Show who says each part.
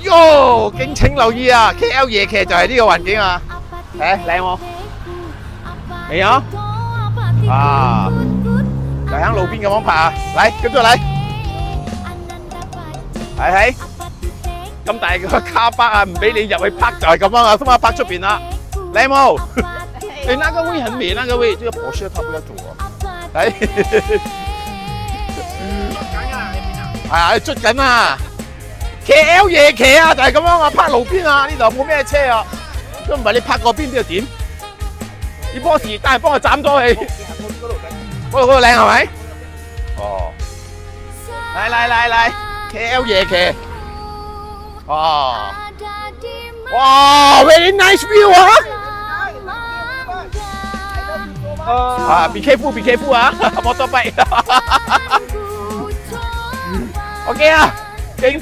Speaker 1: 喲，敬請留意啊 ！KL 夜騎就係呢個環境啊！誒，靚喎，未啊？啊，就喺路邊咁樣拍啊！嚟，跟住嚟，係咁大個卡巴啊，唔俾你入去拍就係咁樣啊，先嘛拍出邊啦，靚冇？你那個位很美，那個位，這個博士他不要做啊！嚟，係啊，捽緊啊！ KL 夜騎啊，就係咁樣啊，拍路邊啊，呢度冇咩車啊，都唔係你拍過邊邊度點？啲波士，但係幫我斬咗佢。嗰度靚係咪？哦，嚟 ，KL 夜騎。哦，哇 ，very nice view 啊！啊，be careful 啊 ，motorbike。OK 啊，勁。